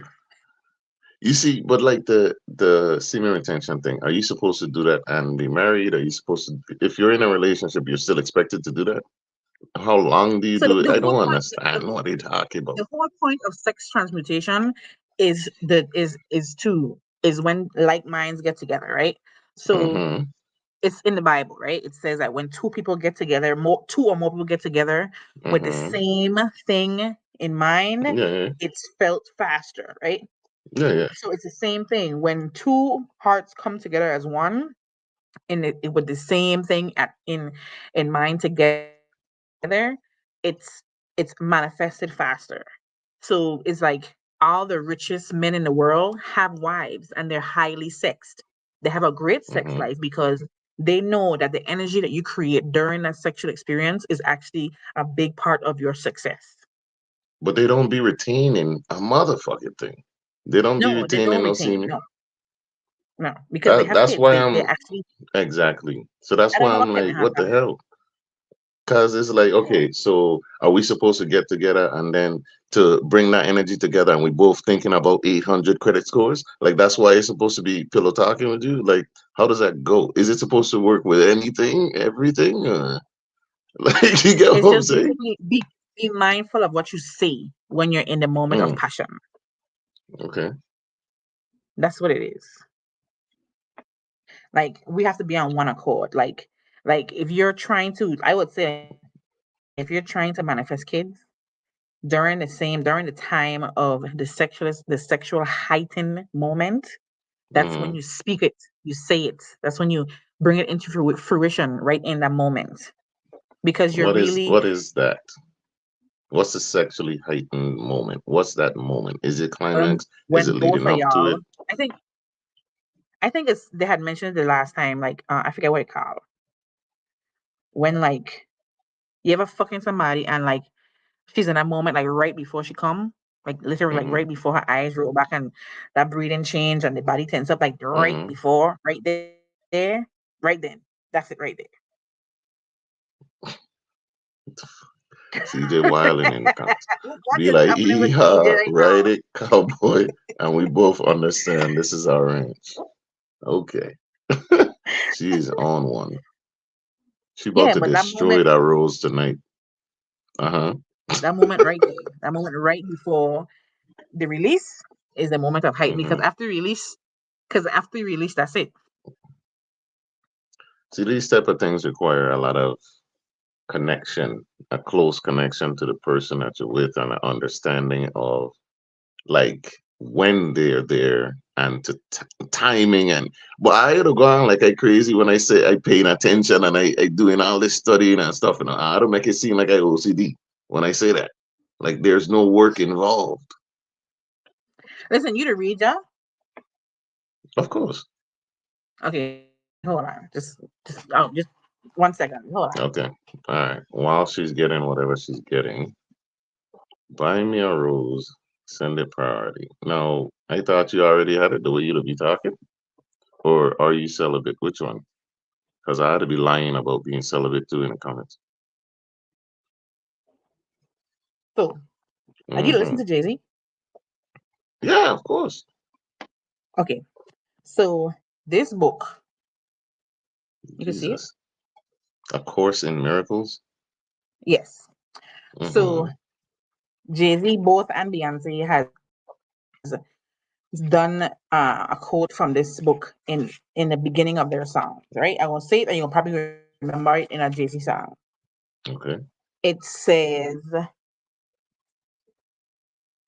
You see, but like the semen retention thing, are you supposed to do that and be married? Are you supposed to, if you're in a relationship, you're still expected to do that? How long do you So the, do it? the I whole don't point, understand what you're talking about. the whole point of sex transmutation is when like minds get together, right? So Mm-hmm. it's in the Bible, right? It says that when two people get together, two or more people get together with the Mm-hmm. same thing in mind, Yeah, yeah, it's felt faster, right? yeah, yeah. So it's the same thing when two hearts come together as one, and with the same thing in mind together, it's manifested faster. So it's like all the richest men in the world have wives and they're highly sexed. They have a great sex life Mm-hmm. because they know that the energy that you create during that sexual experience is actually a big part of your success. But they don't be retaining a motherfucking thing. They don't be No, they don't retaining no retain. semen. No, no, because they That have that's kids. why They I'm actually, exactly. So that's I don't why know I'm what like, pregnant heart what the have. hell? Because it's like, okay, so are we supposed to get together and then to bring that energy together and we both thinking about 800 credit scores? Like, that's why it's supposed to be pillow talking with you? Like, how does that go? Is it supposed to work with anything, everything? Or, like, you get It's what I'm just saying? basically be mindful of what you say when you're in the moment of Mm, passion. okay. That's what it is. Like we have to be on one accord. Like if you're trying to, I would say, if you're trying to manifest kids during the time of the sexual heightened moment, that's when you Mm. speak it, you say it. That's when you bring it into fruition right in that moment because you're really, What is that? What's the sexually heightened moment? What's that moment? Is it climax? Is when it both leading of up to it? y'all. I think it's they had mentioned it the last time. Like I forget what it called. When like you ever fucking somebody and like she's in that moment like right before she come, like literally like Mm-hmm. right before her eyes roll back and that breathing change and the body tense up like right Mm-hmm. before, right there, right then. That's it right there. CJ Wilding in the comments. What Be is like, happening with CJ yeehaw, right now? ride it, cowboy. And we both understand this is our range. Okay. She's on one. She about Yeah, to but that destroy moment, that rose tonight. Uh-huh. that moment right there, that moment right before the release is the moment of height Mm-hmm. because after you release, that's it. See, these type of things require a lot of connection, a close connection to the person that you're with and an understanding of like when they're there and to timing and but I had to go on like I crazy when I say I paying attention and I doing all this studying and stuff and I don't make it seem like I OCD when I say that. Like there's no work involved. Listen, you the reader. Of course. Okay, hold on. Just 1 second. Hold on. Okay. All right. While she's getting whatever she's getting, buy me a rose, send it priority. No, I thought you already had it the way you'd be talking. Or are you celibate? Which one? Because I had to be lying about being celibate too in the comments. So, I did listen Hmm. to Jay-Z. Yeah, of course. Okay. So, this book, you can see it? Jesus. A Course in Miracles. Yes. So, Hmm. Jay-Z, both and Beyonce has done a quote from this book in the beginning of their songs, right? I will say it and you'll probably remember it in a Jay-Z song. Okay. It says,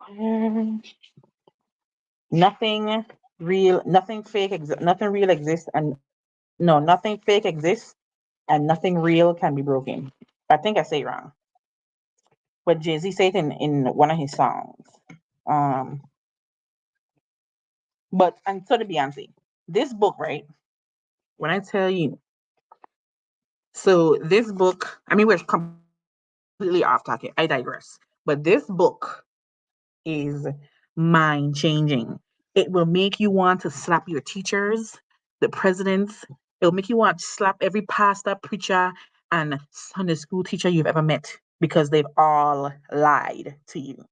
um, nothing nothing real exists, and no, nothing fake exists, and nothing real can be broken. I think I say it wrong, but Jay-Z said in one of his songs. Um, but and so did Beyonce. This book, right? When I tell you, so this book, I mean, we're completely off topic. I digress. But this book is mind changing. It will make you want to slap your teachers, the presidents. It will make you want to slap every pastor, preacher, and Sunday school teacher you've ever met because they've all lied to you.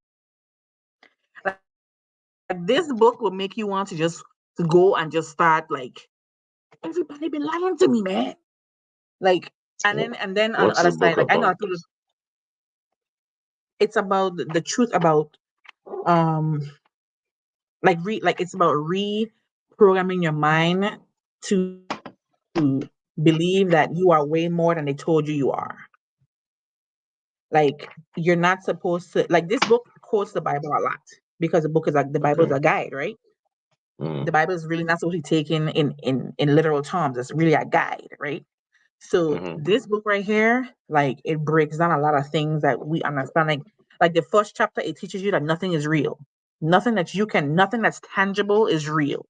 Like this book will make you want to go and just start like everybody been lying to me, man. Like and then on the other What's the side, like book I know about? people, it's about the truth about um like it's about reprogramming your mind to believe that you are way more than they told you you are. Like you're not supposed to, like, this book quotes the Bible a lot because the book is like the Bible is Okay. a guide, right? Mm, The Bible is really not supposed to be taken in literal terms. It's really a guide, right? So hmm this book right here, like it breaks down a lot of things that we understand. Like the first chapter, it teaches you that nothing is real. Nothing that's tangible is real.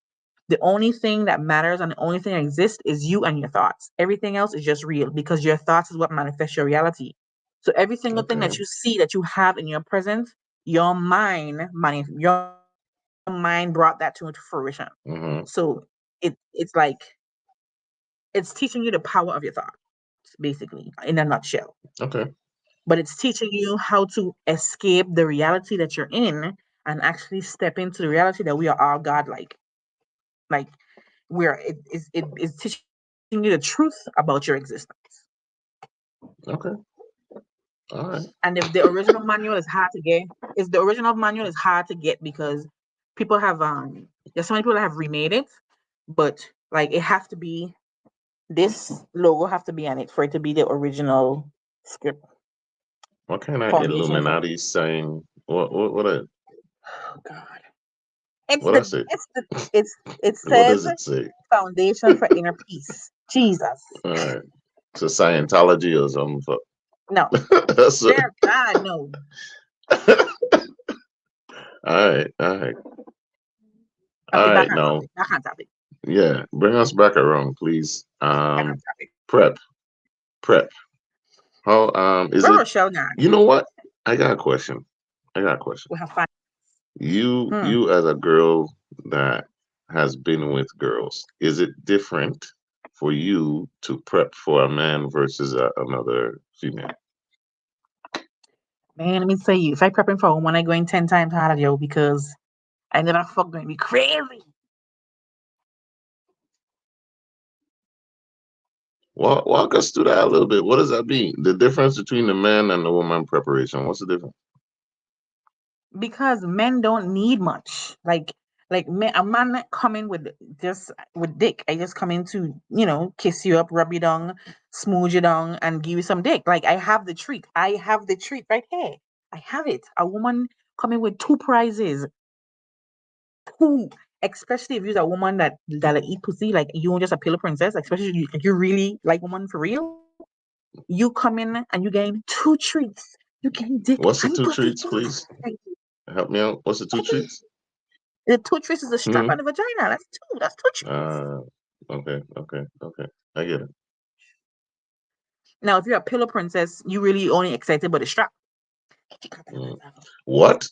The only thing that matters and the only thing that exists is you and your thoughts. Everything else is just real because your thoughts is what manifests your reality. So every single thing Okay. that you see that you have in your present, your mind brought that to into fruition. So Hmm it's like it's teaching you the power of your thoughts, basically, in a nutshell. Okay. But it's teaching you how to escape the reality that you're in and actually step into the reality that we are all godlike. Like it's teaching you the truth about your existence. Okay. All right. And if the original manual is hard to get, if the original manual is hard to get because people have there's so many people that have remade it, but like it has to be, this logo have to be on it for it to be the original script What kind of foundation for it. Illuminati saying? What Oh God. It's what I the say? it's the it's it What says does it say? foundation for inner peace. Jesus. All right. So Scientology or something. No. That's it. There God no. All right. All right. All Okay, right. back on Now, topic. Back on topic. yeah. Bring us back around, please. Back on topic. Prep. Prep. How is Where it? Rochelle gone? You know what? I got a question. I got a question. We have fun. Hmm. You as a girl that has been with girls, is it different for you to prep for a man versus another female? Man, let me tell you, if I prepping for a woman, I going 10 times harder, yo, because I know that fuck going to be crazy. Walk us through that a little bit. What does that mean? The difference between the man and the woman preparation. What's the difference? Because men don't need much. Like men, a man coming with just with dick. I just come in to, kiss you up, rub you down, smooth you down, and give you some dick. Like I have the treat. I have the treat right here. I have it. A woman coming with two prizes. Two. Especially if you're a woman that eat pussy, like you ain't just a pillow princess, especially if you really like woman for real, you come in and you getting two treats. You getting dick What's the and two pussy. treats, please? Like, Help me out. What's the two treats? The two traces is the strap Hmm. and the vagina. That's two. That's two traces. Uh, okay, okay, okay. I get it. Now, if you're a pillow princess, you really only excited about the strap. Mm. What?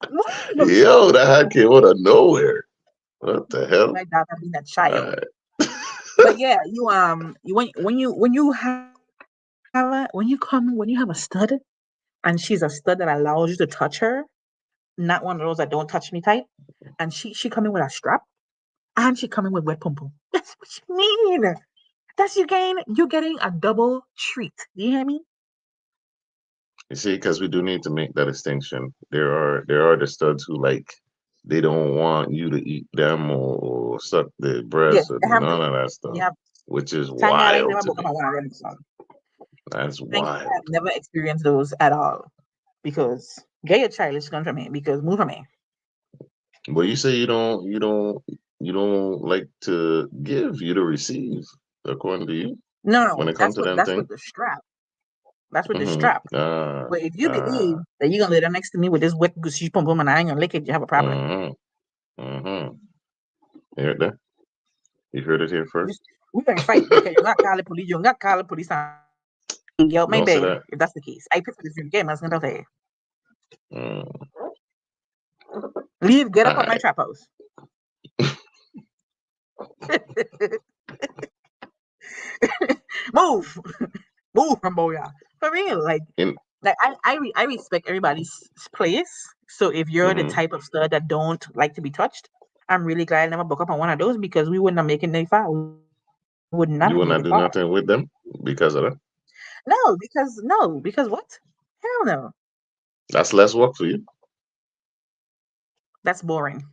What? Yo, that came out of nowhere. What the hell? Like that, I mean a child. Alright. But yeah, when you when you have a stud and she's a stud that allows you to touch her, not one of those that don't touch me tight, and she coming with a strap and she coming with wet pum pum. That's what you mean. That's you're getting a double treat. Do you hear me? You see, because we do need to make that distinction. There are the studs who like they don't want you to eat them or suck their Yeah, breasts or they do have none to. of that You stuff, have which is thank God I wild never to book up me. on one of them. Son. That's Thank God I've wild. never experienced those at all. Because get your childish gun from me. Because move from me. But you say you don't like to give, you to receive, according to you, No, when no, it comes to them that's thing. with the strap. That's with the Mm-hmm. strap. But if you believe that you're gonna lay down next to me with this wet goosey pum pum and I ain't gonna lick it, you have a problem. Mm-hmm. Mm-hmm. You heard that? You heard it here We first. we gonna fight because you're not calling police. You're not calling police and get out my Don't say bed that. if that's the case. I prefer this game. I was gonna say, Mm. leave, get All up on my right. trap house. Move, move from Boya. For real, In, I respect everybody's place. So if you're the mm-hmm. type of stud that don't like to be touched, I'm really glad I never book up on one of those because we wouldn't have making any far. We would not have made it far. You will not do nothing with them because of that. No, because what? Hell no. That's less work for you. That's boring.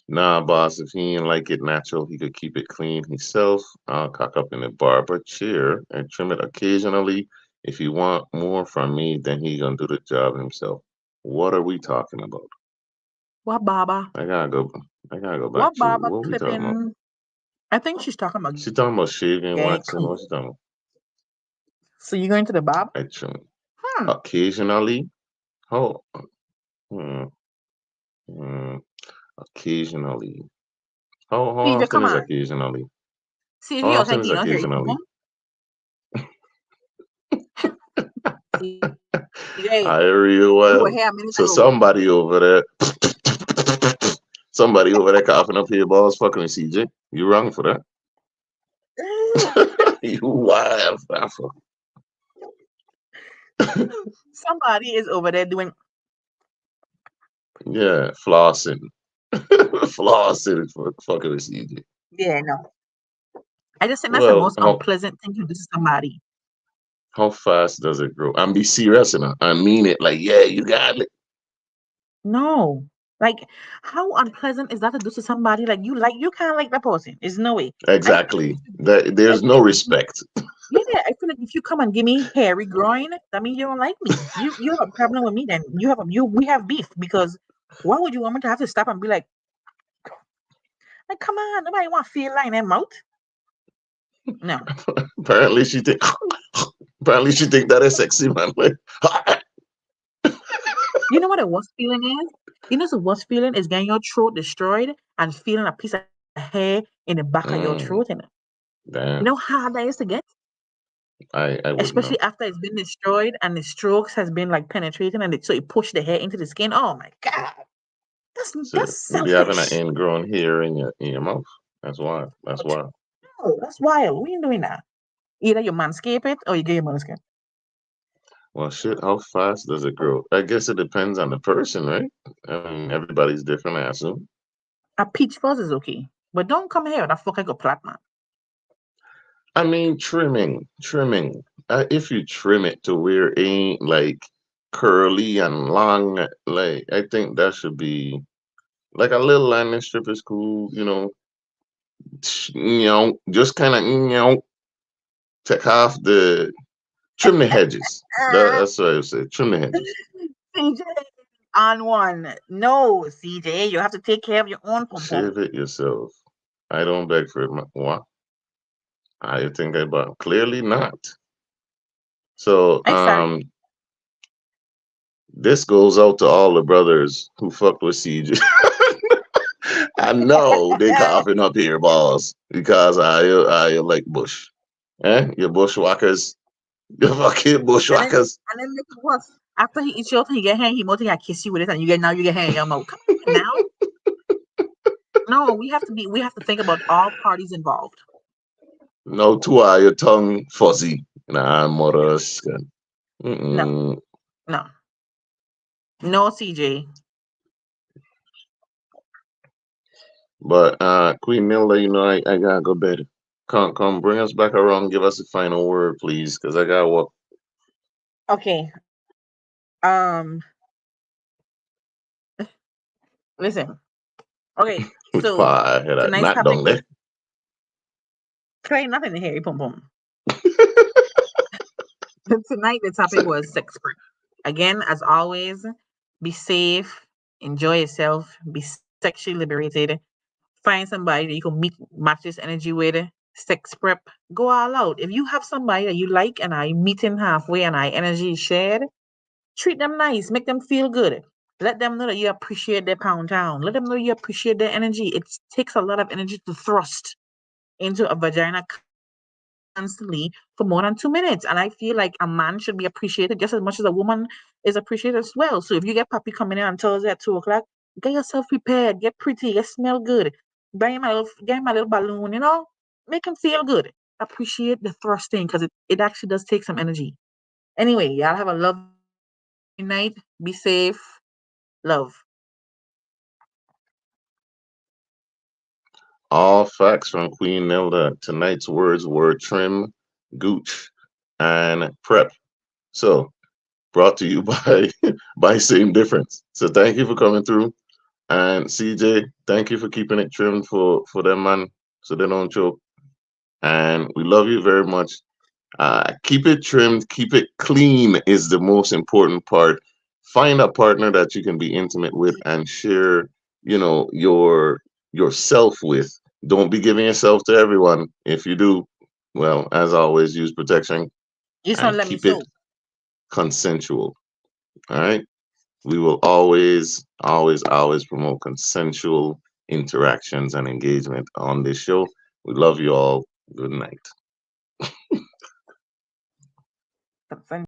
Nah, boss, if he ain't like it natural, he could keep it clean himself. I'll cock up in the barber chair and trim it occasionally. If you want more from me, then he gonna do the job himself. What are we talking about? What Baba? I gotta go. I gotta go back What to Baba what we talking about. clipping? I think she's talking about She getting talking about clean. shaving, waxing. What's she talking about? So you going to the barber? I trim Hmm. occasionally. Oh, hmm, hmm, occasionally. How CJ, often come is on. occasionally? CJ, How you often outside is getting out here. occasionally? CJ, I hear you you were well. here a minute So ago. somebody over there, somebody over there coughing up your balls, fucking with CJ. You wrong for that. You wild for Somebody is over there doing. yeah, flossing, flossing for fucking with CJ. Yeah, no. I just think that's the Well, most unpleasant thing to do to somebody. how fast does it grow? And be serious, you know. I mean it. Like, yeah, you got it. No. Like, how unpleasant is that to do to somebody? Like you can't like that person. There's no way. I feel like Exactly. if you give That I there's feel no like respect. yeah, I feel like if you come and give me hairy groin, that means you don't like me. You have a problem with me then. We have beef because why would you want me to have to stop and be like come on, nobody want to feel like that mouth? No. apparently she think apparently she think that is sexy, man. Like, You know what the worst feeling is? You know the worst feeling is getting your throat destroyed and feeling a piece of hair in the back of your throat and you know how damn. hard that is to get? I wouldn't Especially know. after it's been destroyed and the strokes has been like penetrating so it pushed the hair into the skin. Oh my god. So That's you be having an selfish. ingrown hair in your mouth. That's why. That's why. No, that's wild. We ain't doing that. Either you manscape it or you get your manscape. Well, shit. How fast does it grow? I guess it depends on the person, right? I mean, everybody's different. I assume. A peach fuzz is okay. But don't come here with that fucking go plat man. I mean, trimming. If you trim it to where it ain't like curly and long, like I think that should be like a little landing strip is cool. Just kind of take off the trim the hedges. That's what I would say. Trim the hedges. CJ on one. No, CJ, you have to take care of your own pom pom. Shave it yourself. I don't beg for it. What? I think I bought. Clearly not. So, I'm sorry. This goes out to all the brothers who fucked with CJ. I know they coughing up here, boss, because I like Bush. Eh? You bushwhackers. You fucking and then bushwhackers. and then make it worse. After he eats your thing, he get hand, he more thing I kiss you with it, and you get hand in your mouth. Come on now. No, we have to think about all parties involved. No, two eye, your tongue fuzzy. Nah, Yeah. mother skin. No, Mm-mm. no, no, CJ. But Queen Nilda, I gotta go bed. Come bring us back around, give us a final word, please, because I got what Okay. Listen. Okay. which So part I had that tonight's not topic down was there. Clay. Nothing to hear you, pum pum. Tonight the topic was sex prep. Again, as always, be safe, enjoy yourself, be sexually liberated. Find somebody that you can meet match this energy with. Sex prep. Go all out. If you have somebody that you like and I meeting halfway and I energy is shared, treat them nice, make them feel good. Let them know that you appreciate their pound town. Let them know you appreciate their energy. It takes a lot of energy to thrust into a vagina constantly for more than 2 minutes. And I feel like a man should be appreciated just as much as a woman is appreciated as well. So if you get puppy coming in on Thursday at 2 o'clock, get yourself prepared, get pretty, get smell good. Buy him a little balloon, make him feel good. Appreciate the thrusting because it actually does take some energy. Anyway, y'all have a lovely night. Be safe. Love. All facts from Queen Nelda. Tonight's words were trim, gooch, and prep. So brought to you by by Same Difference. So thank you for coming through. And CJ, thank you for keeping it trimmed for them man so they don't choke. And we love you very much. Keep it trimmed, keep it clean is the most important part. Find a partner that you can be intimate with and share, yourself with. Don't be giving yourself to everyone. If you do, well, as always, use protection You just want to and let me keep it soak. consensual. All right. We will always, always, always promote consensual interactions and engagement on this show. We love you all. Good night. Consensual.